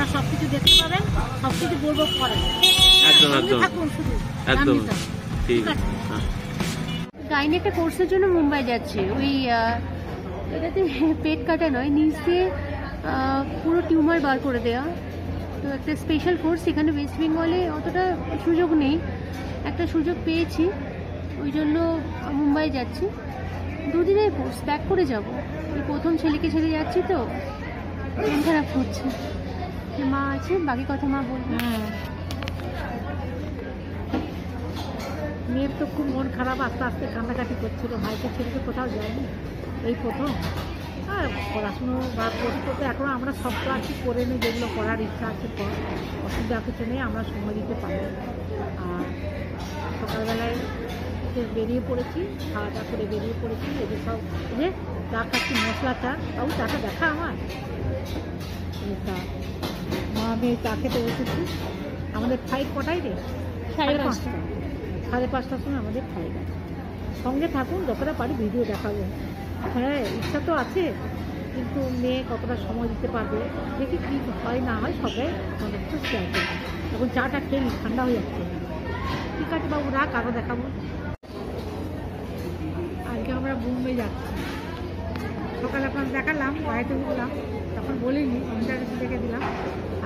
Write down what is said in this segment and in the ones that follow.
আপনারা সবকিছু দেখতে পাবেন, সবকিছু বলবো পরে। একদম একদম থাকুন শুধু একদম ঠিক আছে। গাইনি একটা কোর্সের জন্য মুম্বাই যাচ্ছে। ওই এটাতে পেট কাটা নয়, নিচ দিয়ে পুরো টিউমার বার করে দেওয়া। তো একটা স্পেশাল কোর্স, এখানে ওয়েস্ট বেঙ্গলে অতটা সুযোগ নেই, একটা সুযোগ পেয়েছি, ওই জন্য মুম্বাই যাচ্ছি। দুদিনের কোর্স, ব্যাক করে যাব। এই প্রথম ছেলেকে ছেড়ে যাচ্ছি তো মন খারাপ করছে। মা আছে, বাকি কথা মা বলবে। মেয়ের তো খুব মন খারাপ, আস্তে আস্তে কান্নাকাটি করছিল, ভাইকে ছেড়ে তো কোথাও যায়নি, এই প্রথম। আর পড়াশুনো বা করতে এখন আমরা সব ক্লাসই করে নিই, যেগুলো করার ইচ্ছা আছে পর, অসুবিধা কিছু নেই, আমরা সময় দিতে পারবো। আর সকালবেলায় বেরিয়ে পড়েছি, খাওয়া দাওয়া করে বেরিয়ে পড়েছি, এদের সব যে চা খাচ্ছি, মশলা চা, বাবু চাটা দেখা আমার চা, মা মেয়ে চা খেতে বসেছি। আমাদের ফ্লাইট কটাই রে? 5:30। 5:30টার সময় আমাদের ফ্লাইট আছে। সঙ্গে থাকুন, যতটা পারি ভিডিও দেখাবো। হ্যাঁ, ইচ্ছা তো আছে, কিন্তু মেয়ে কতটা সময় দিতে পারবে, দেখি কী হয় না হয়, সবাই আমাদের তো শেয়ার করবো। এখন চাটা খেয়ে ঠান্ডা হয়ে যাচ্ছে। ঠিক আছে বাবু, রাখ, আরও দেখাবো। আজকে আমরা বোম্বে যাচ্ছি। সকালে আপনার দেখালাম, গাড়িতে উঠলাম, তখন বলিনি, ইন্টারনেটে দেখে দিলাম।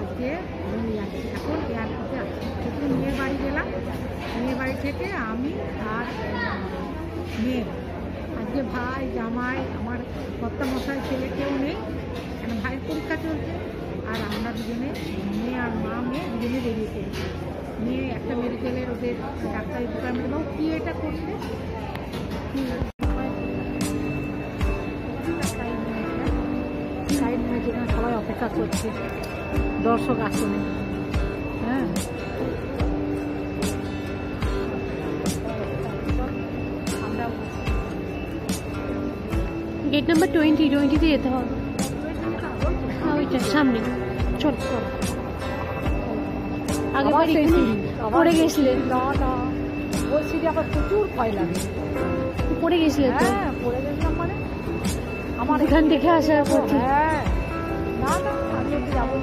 আজকে বোম্বে যাচ্ছি, এখন এয়ারপোর্টে আছি। প্রথম মেয়ের বাড়ি গেলাম, মেয়ের বাড়ি থেকে আমি আর মেয়ে। আজকে ভাই, জামাই, আমার কর্তা মশাই, ছেলে কেউ নেই, কেন ভাইয়ের পরীক্ষা চলছে। আর আমরা দুজনে, মেয়ে আর মা মেয়ে দুজনে বেরিয়ে পড়েছি। মেয়ে একটা মেডিকেলের ওদের ডাক্তারি ডিপার্টমেন্ট, বাবু কী এটা করছে, সাইড নিয়ে যেখানে সবাই অপেক্ষা করছে, দর্শক আসনে। হ্যাঁ, গেট নাম্বার 20তে যেতে হবে। ওইটা সামনে, চল চল। আগেবার পড়ে গেছিলেন? না না, ওই সিঁড়ি আবার প্রচুর ভয় লাগে। পড়ে গেছিলেন তো? হ্যাঁ, পড়ে গেছিলাম, মানে আমার এখান থেকে আসার পর। হ্যাঁ, না না, আমি একটু যাবো।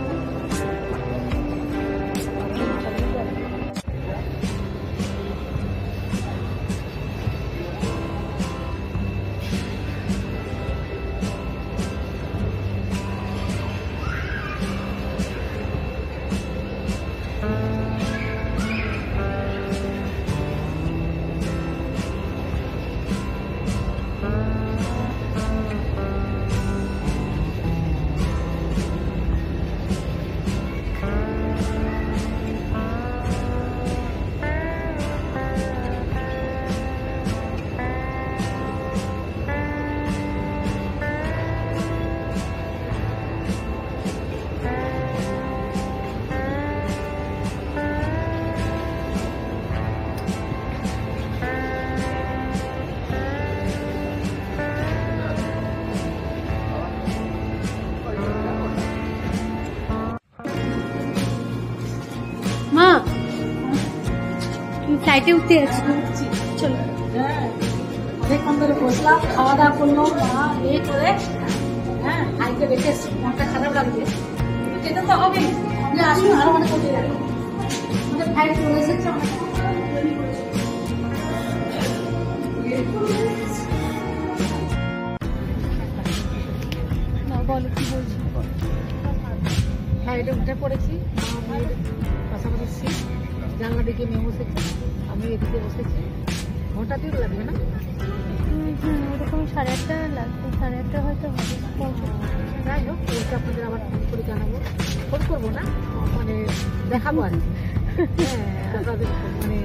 মা, ফ্লাইটে উঠতে যাচ্ছি, চলো। হ্যাঁ, অনেকক্ষণ ধরে বসলাম, খাওয়া দাওয়া করলো, মা এ করে। হ্যাঁ, ভাইকে রেখে মনটা খারাপ লাগবে, যেতে তো হবেই। আসুন, আরো অনেক করতে যাবে। আমাদের ভাই চলে এসেছে, অনেক দেরি করেছে। না, বলো কি বলছি। ফ্লাইটে উঠে পড়েছি, মা মেয়ের পাশাপাশি সিট, জানলা দিকে মেয়ে বসেছি, আমি এদিকে বসেছি। ঘন্টা 3 লাগবে না? ওরকম 8:30 লাগবে, 8:30 হয়তো হবে পৌঁছাতে। যাই হোক, ওইটা আপনাদের আবার ফোন করে জানাবো। ফোন করবো না, মানে দেখাবো আর কি। হ্যাঁ, আপনাদের মানে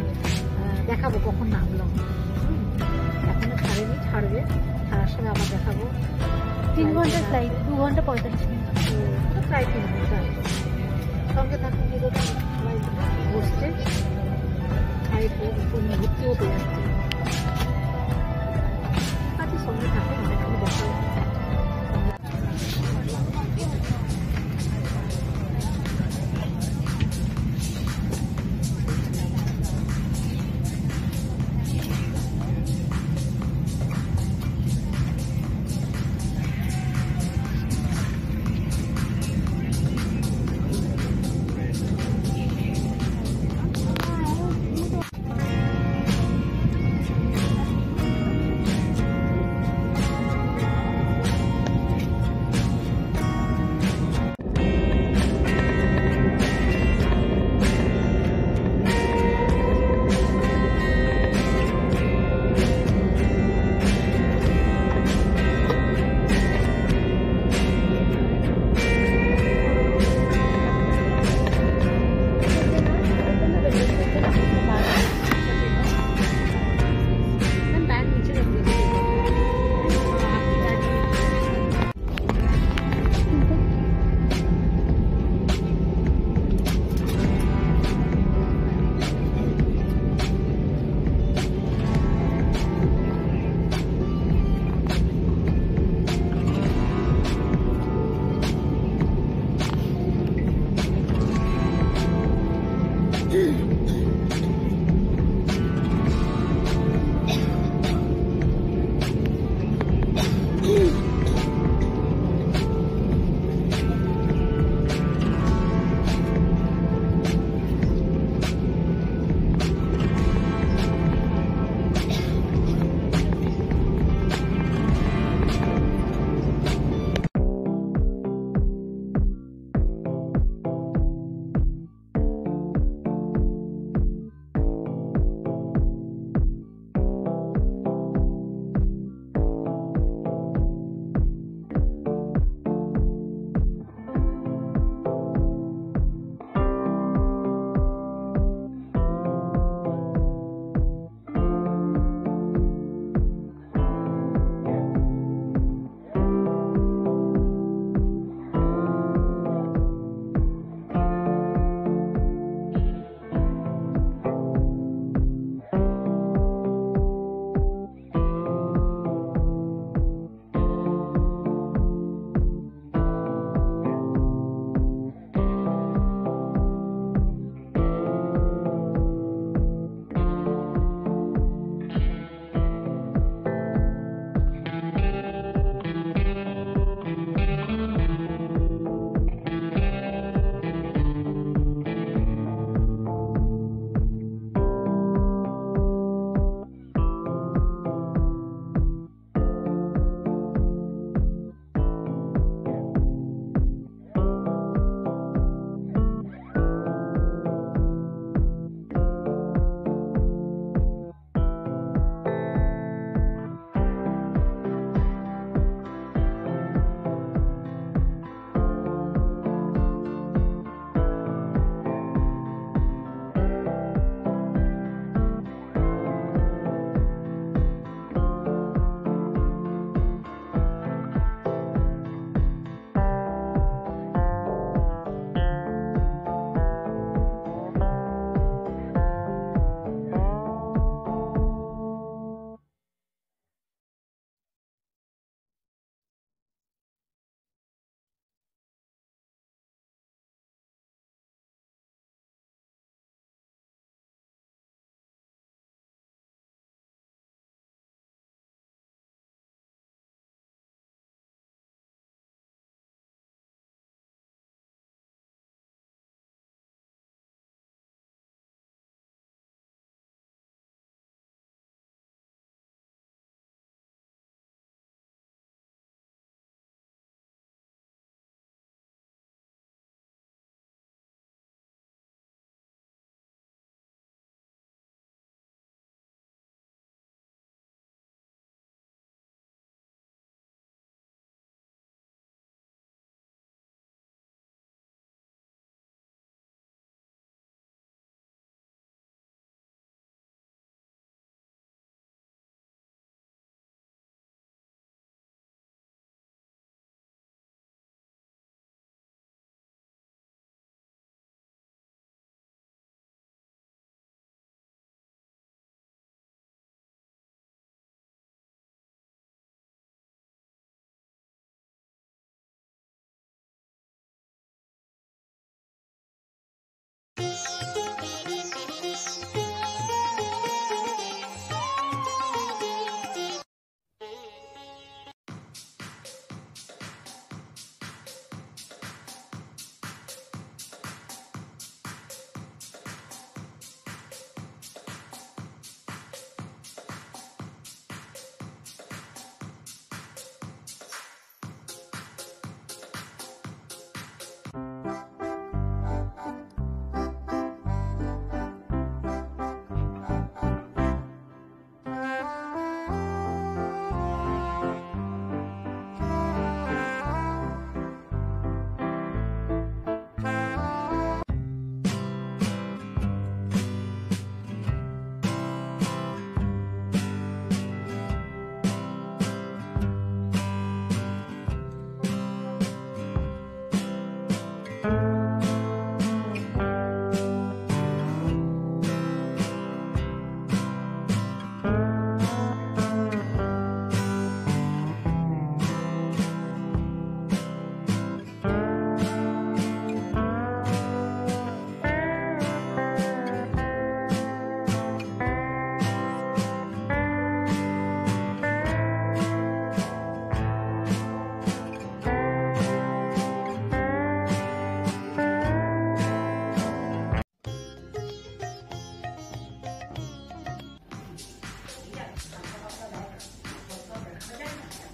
দেখাবো কখন নামলাম। এখনো ছাড়েনি, ছাড়বে, ছাড়ার সময় আবার দেখাবো। 3 ঘন্টার ফ্লাইট, 2 ঘন্টা 45 মিনিট। প্রায় 3 ঘন্টা। সঙ্গে থাকুন, সবাই বসছে, ভর্তি হতে যাচ্ছে। কাছে সঙ্গে থাকুন, অনেকক্ষণ দেখা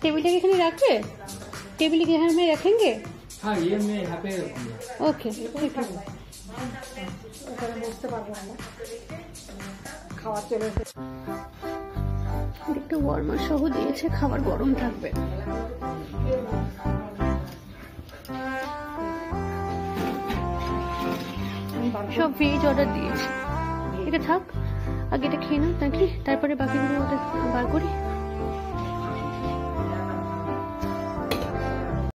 टेबल के एखाने रखबे? टेबल के यहाँ में रखेंगे? हाँ ये मैं यहाँ पे रखूंगा। ओके ठीक है। ওখানে বসতে পারবো না, খাওয়া চলে এসেছে। একটা ওয়ার্মার সহ দিয়েছে, খাবার গরম থাকবে। সব ভেজ অর্ডার দিয়েছে। এটা থাক, আগে এটা খেয়ে নাও নাকি, তারপরে বাকিগুলো বার করি।